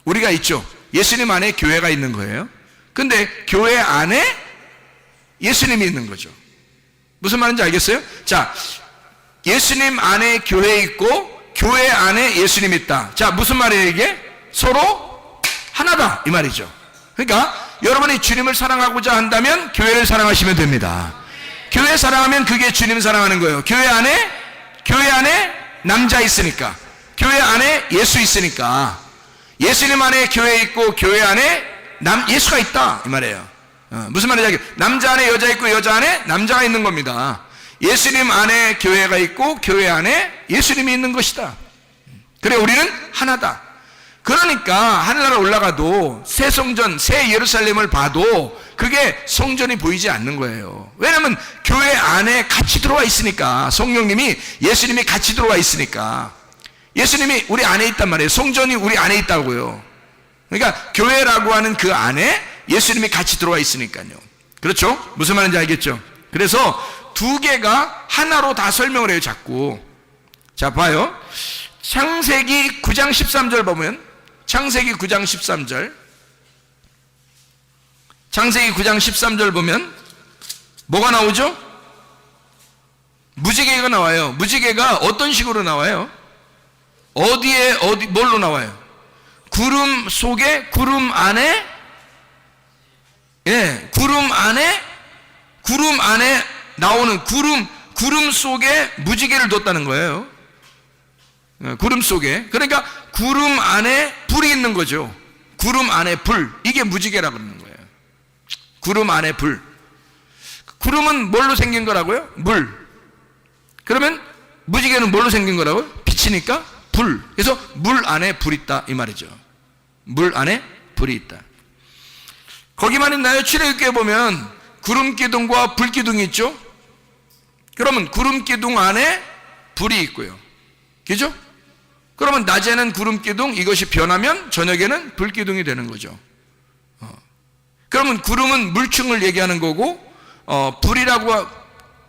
우리가 있죠. 예수님 안에 교회가 있는 거예요. 근데 교회 안에 예수님이 있는 거죠. 무슨 말인지 알겠어요? 자, 예수님 안에 교회 있고 교회 안에 예수님 있다. 자, 무슨 말이에요 이게? 서로 하나다 이 말이죠. 그러니까 여러분이 주님을 사랑하고자 한다면 교회를 사랑하시면 됩니다. 교회 사랑하면 그게 주님 사랑하는 거예요. 교회 안에 남자 있으니까, 교회 안에 예수 있으니까, 예수님 안에 교회 있고 교회 안에 예수가 있다 이 말이에요. 무슨 말이냐? 남자 안에 여자 있고 여자 안에 남자가 있는 겁니다. 예수님 안에 교회가 있고 교회 안에 예수님이 있는 것이다. 그래, 우리는 하나다. 그러니까 하늘나라 올라가도 새 성전, 새 예루살렘을 봐도 그게 성전이 보이지 않는 거예요. 왜냐하면 교회 안에 같이 들어와 있으니까, 성령님이 예수님이 같이 들어와 있으니까. 예수님이 우리 안에 있단 말이에요. 성전이 우리 안에 있다고요. 그러니까 교회라고 하는 그 안에 예수님이 같이 들어와 있으니까요. 그렇죠? 무슨 말인지 알겠죠? 그래서 두 개가 하나로 다 설명을 해요, 자꾸. 자, 봐요. 창세기 9장 13절 보면, 창세기 9장 13절, 창세기 9장 13절 보면 뭐가 나오죠? 무지개가 나와요. 무지개가 어떤 식으로 나와요? 뭘로 나와요? 구름 속에, 구름 안에, 구름 안에 나오는 구름 속에 무지개를 뒀다는 거예요. 구름 속에. 그러니까 구름 안에 불이 있는 거죠. 구름 안에 불. 이게 무지개라고 그러는 거예요. 구름 안에 불. 구름은 뭘로 생긴 거라고요? 물. 그러면 무지개는 뭘로 생긴 거라고요? 빛이니까 불. 그래서 물 안에 불 있다 이 말이죠. 물 안에 불이 있다. 거기만 있나요? 출애굽기에 보면 구름 기둥과 불 기둥이 있죠. 그러면 구름 기둥 안에 불이 있고요. 그죠? 그러면 낮에는 구름 기둥, 이것이 변하면 저녁에는 불 기둥이 되는 거죠. 그러면 구름은 물층을 얘기하는 거고,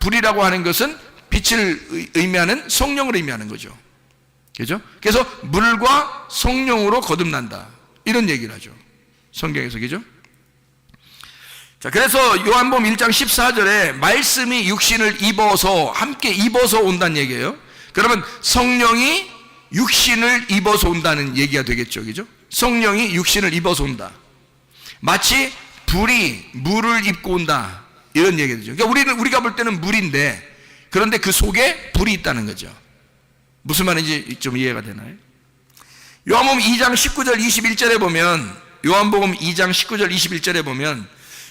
불이라고 하는 것은 빛을 의미하는 성령을 의미하는 거죠. 그죠? 그래서 물과 성령으로 거듭난다, 이런 얘기를 하죠, 성경에서. 그죠? 자, 그래서 요한복음 1장 14절에 말씀이 육신을 입어서, 함께 입어서 온다는 얘기예요. 그러면 성령이 육신을 입어서 온다는 얘기가 되겠죠. 그죠? 성령이 육신을 입어서 온다. 마치 불이 물을 입고 온다, 이런 얘기가 되죠. 그러니까 우리가 볼 때는 물인데, 그런데 그 속에 불이 있다는 거죠. 무슨 말인지 좀 이해가 되나요? 요한복음 2장 19절 21절에 보면, 요한복음 2장 19절 21절에 보면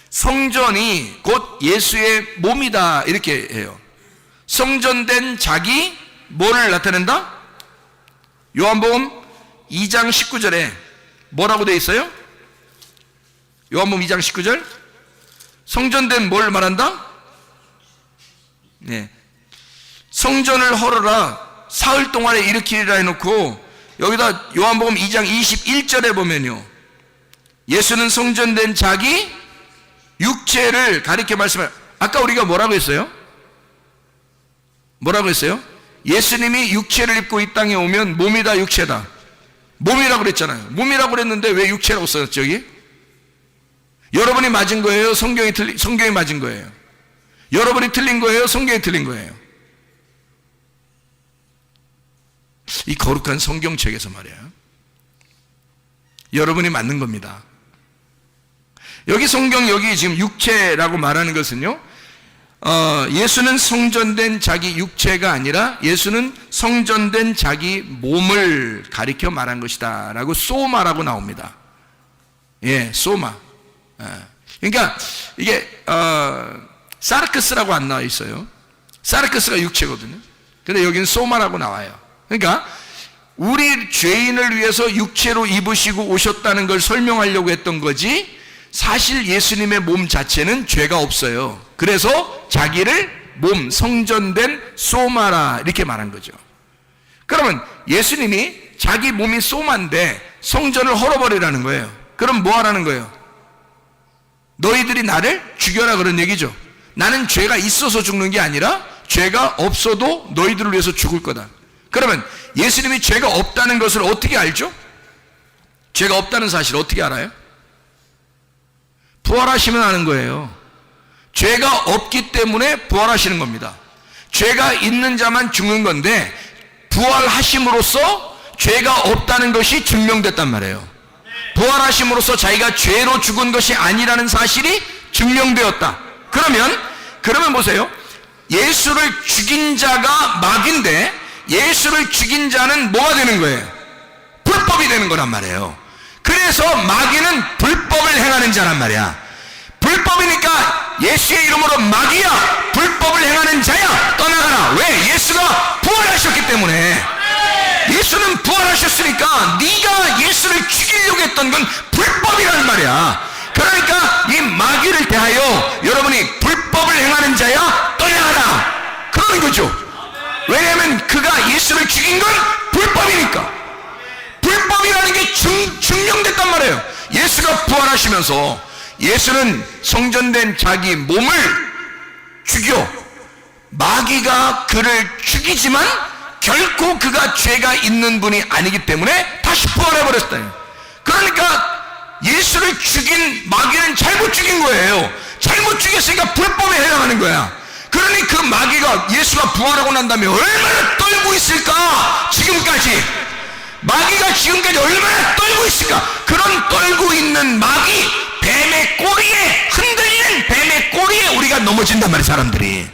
성전이 곧 예수의 몸이다, 이렇게 해요. 성전된 자기 뭐를 나타낸다? 요한복음 2장 19절에 뭐라고 되어 있어요? 요한복음 2장 19절, 성전된 뭘 말한다? 네. 성전을 헐어라 사흘 동안에 일으키리라 해놓고, 여기다 요한복음 2장 21절에 보면요, 예수는 성전된 자기 육체를 가리켜 말씀해요. 아까 우리가 뭐라고 했어요? 뭐라고 했어요? 예수님이 육체를 입고 이 땅에 오면 몸이다, 육체다. 몸이라고 그랬잖아요. 몸이라고 그랬는데 왜 육체라고 썼죠, 여기? 여러분이 맞은 거예요? 성경이 맞은 거예요? 여러분이 틀린 거예요? 성경이 틀린 거예요? 이 거룩한 성경책에서 말이에요, 여러분이 맞는 겁니다. 여기 성경, 여기 지금 육체라고 말하는 것은요, 예수는 성전된 자기 육체가 아니라 예수는 성전된 자기 몸을 가리켜 말한 것이다 라고 소마라고 나옵니다. 예, 소마. 그러니까 이게 사르크스라고 안 나와 있어요. 사르크스가 육체거든요. 근데 여기는 소마라고 나와요. 그러니까 우리 죄인을 위해서 육체로 입으시고 오셨다는 걸 설명하려고 했던 거지, 사실 예수님의 몸 자체는 죄가 없어요. 그래서 자기를 몸, 성전된 소마라, 이렇게 말한 거죠. 그러면 예수님이 자기 몸이 소마인데 성전을 헐어버리라는 거예요. 그럼 뭐 하라는 거예요? 너희들이 나를 죽여라, 그런 얘기죠. 나는 죄가 있어서 죽는 게 아니라 죄가 없어도 너희들을 위해서 죽을 거다. 그러면 예수님이 죄가 없다는 것을 어떻게 알죠? 죄가 없다는 사실을 어떻게 알아요? 부활하시면 아는 거예요. 죄가 없기 때문에 부활하시는 겁니다. 죄가 있는 자만 죽는 건데, 부활하심으로써 죄가 없다는 것이 증명됐단 말이에요. 부활하심으로써 자기가 죄로 죽은 것이 아니라는 사실이 증명되었다. 그러면 보세요. 예수를 죽인 자가 마귀인데, 예수를 죽인 자는 뭐가 되는 거예요? 불법이 되는 거란 말이에요. 그래서 마귀는 불법을 행하는 자란 말이야. 불법이니까 예수의 이름으로 마귀야, 불법을 행하는 자야, 떠나가라. 왜? 예수가 부활하셨기 때문에. 예수는 부활하셨으니까 네가 예수를 죽이려고 했던 건 불법이라는 말이야. 그러니까 이 마귀를 대하여 여러분이 불법을 행하는 자야, 떠나가라, 그러는 거죠. 왜냐하면 그가 예수를 죽인 건 불법이니까. 불법이라는 게 증명됐단 말이에요. 예수가 부활하시면서 예수는 성전된 자기 몸을 죽여, 마귀가 그를 죽이지만 결코 그가 죄가 있는 분이 아니기 때문에 다시 부활해버렸다. 그러니까 예수를 죽인 마귀는 잘못 죽인 거예요. 잘못 죽였으니까 불법에 해당하는 거야. 그러니 그 마귀가 예수가 부활하고 난 다음에 얼마나 떨고 있을까? 지금까지 마귀가 지금까지 얼마나 떨고 있을까? 그런 떨고 있는 마귀, 뱀의 꼬리에, 흔들리는 뱀의 꼬리에 우리가 넘어진단 말이에요. 사람들이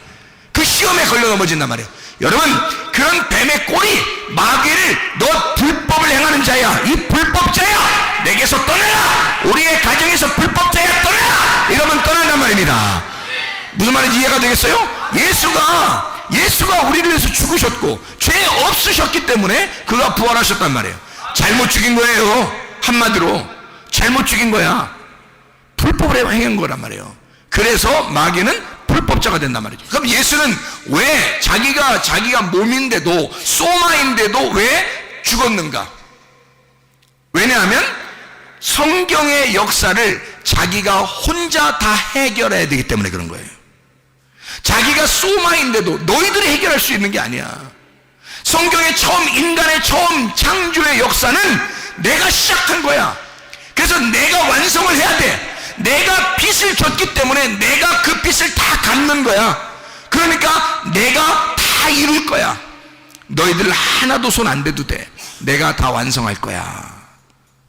그 시험에 걸려 넘어진단 말이에요. 여러분, 그런 뱀의 꼬리, 마귀를 너 불법을 행하는 자야, 이 불법자야, 내게서 떠나라, 우리의 가정에서 불법자야, 떠나라, 이러면 떠난단 말입니다. 무슨 말인지 이해가 되겠어요? 예수가 우리를 위해서 죽으셨고 죄 없으셨기 때문에 그가 부활하셨단 말이에요. 잘못 죽인 거예요. 한마디로 잘못 죽인 거야. 불법을 행한 거란 말이에요. 그래서 마귀는 불법자가 된단 말이죠. 그럼 예수는 왜 자기가 몸인데도 소마인데도 왜 죽었는가? 왜냐하면 성경의 역사를 자기가 혼자 다 해결해야 되기 때문에 그런 거예요. 자기가 소마인데도 너희들이 해결할 수 있는 게 아니야. 성경의 인간의 처음 창조의 역사는 내가 시작한 거야. 그래서 내가 완성을 해야 돼. 내가 빚을 졌기 때문에 내가 그 빚을 다 갚는 거야. 그러니까 내가 다 이룰 거야. 너희들 하나도 손 안 대도 돼. 내가 다 완성할 거야.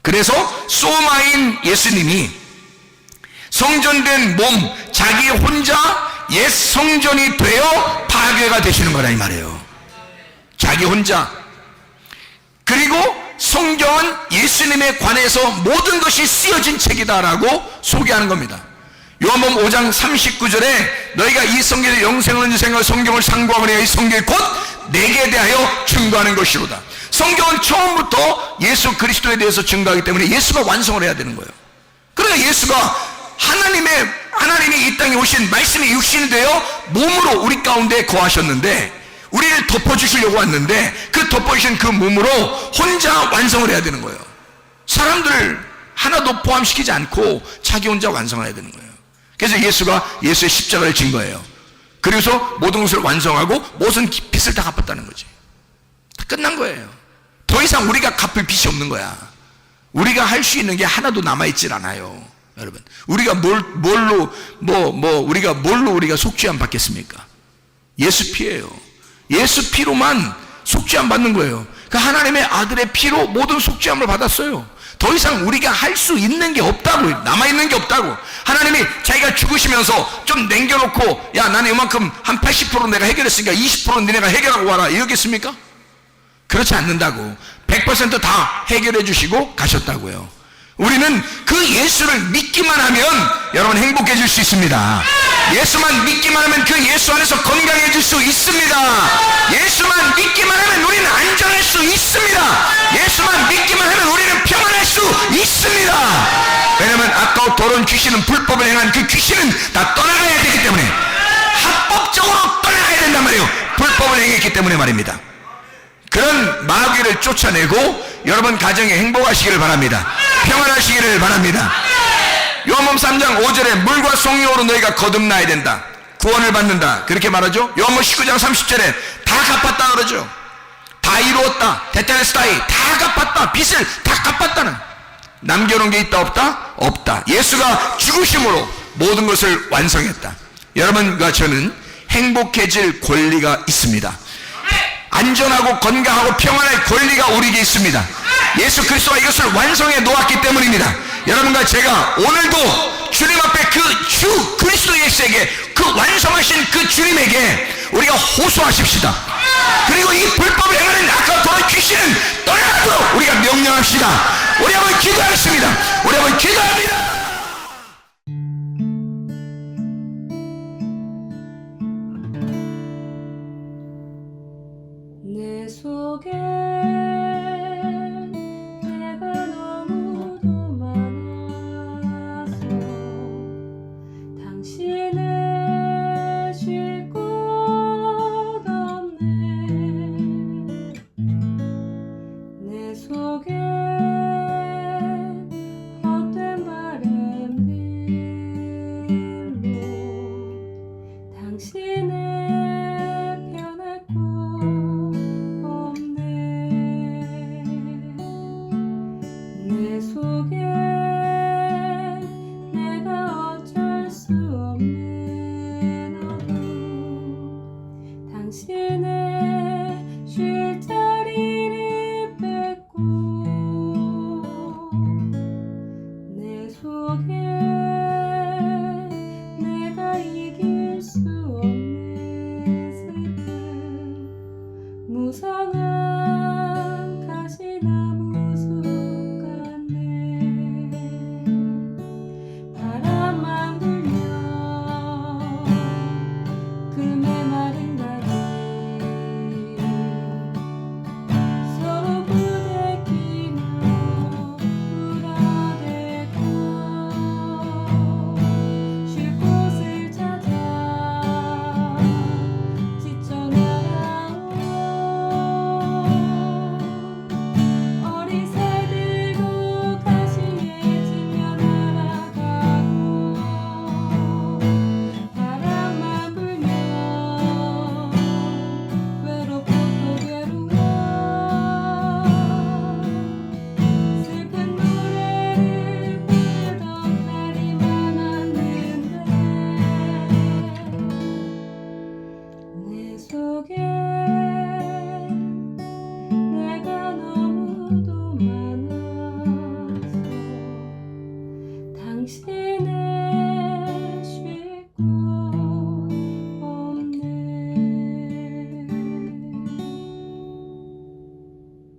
그래서 소마인 예수님이 성전된 몸, 자기 혼자 옛 성전이 되어 파괴가 되시는 거라 이 말이에요. 자기 혼자. 그리고 성경은 예수님에 관해서 모든 것이 쓰여진 책이다라고 소개하는 겁니다. 요한복음 5장 39절에 너희가 이 성경의 영생을 얻는 생각 성경을 상고하거니와 이 성경이 곧 내게 대하여 증거하는 것이로다. 성경은 처음부터 예수 그리스도에 대해서 증거하기 때문에 예수가 완성을 해야 되는 거예요. 그러니까 예수가 하나님이 이 땅에 오신 말씀이 육신이 되어 몸으로 우리 가운데 거하셨는데 우리를 덮어주시려고 왔는데 그 덮어주신 그 몸으로 혼자 완성을 해야 되는 거예요. 사람들을 하나도 포함시키지 않고 자기 혼자 완성해야 되는 거예요. 그래서 예수가 예수의 십자가를 진 거예요. 그래서 모든 것을 완성하고 모든 빚을 다 갚았다는 거지. 다 끝난 거예요. 더 이상 우리가 갚을 빚이 없는 거야. 우리가 할 수 있는 게 하나도 남아있질 않아요. 여러분, 우리가 우리가 뭘로 우리가 속죄함 받겠습니까? 예수 피예요. 예수 피로만 속죄함 받는 거예요. 그 하나님의 아들의 피로 모든 속죄함을 받았어요. 더 이상 우리가 할 수 있는 게 없다고, 남아있는 게 없다고. 하나님이 자기가 죽으시면서 좀 남겨놓고, 야, 나는 이만큼 한 80% 내가 해결했으니까 20%는 니네가 해결하고 와라. 이러겠습니까? 그렇지 않는다고. 100% 해결해 주시고 가셨다고요. 우리는 그 예수를 믿기만 하면 여러분 행복해질 수 있습니다. 예수만 믿기만 하면 그 예수 안에서 건강해질 수 있습니다. 예수만 믿기만 하면 우리는 안전할 수 있습니다. 예수만 믿기만 하면 우리는 평안할 수 있습니다. 왜냐하면 아까워 더러운 귀신은 불법을 행한 그 귀신은 다 떠나가야 되기 때문에 합법적으로 떠나가야 된단 말이에요. 불법을 행했기 때문에 말입니다. 그런 마귀를 쫓아내고 여러분 가정에 행복하시기를 바랍니다. 평안하시기를 바랍니다. 요한복음 3장 5절에 물과 성령으로 너희가 거듭나야 된다. 구원을 받는다. 그렇게 말하죠. 요한복음 19장 30절에 다 갚았다 그러죠. 다 이루었다. 테텔레스타이 다 갚았다. 빚을 다 갚았다는. 남겨놓은 게 있다 없다? 없다. 예수가 죽으심으로 모든 것을 완성했다. 여러분과 저는 행복해질 권리가 있습니다. 안전하고 건강하고 평안할 권리가 우리에게 있습니다. 예수 그리스도가 이것을 완성해 놓았기 때문입니다. 여러분과 제가 오늘도 주님 앞에 그 주 그리스도 예수에게 그 완성하신 그 주님에게 우리가 호소하십시다. 그리고 이 불법을 행하는 아까 도한 귀신은 떠나도록 우리가 명령합시다. 우리 한번 기도하겠습니다. 우리 한번 기도합니다. 내 속에 내가 너무도 많아서 당신을 쉴 곳 없네. 내 속에 헛된 말 내 속에 내가 너무도 많아서 당신은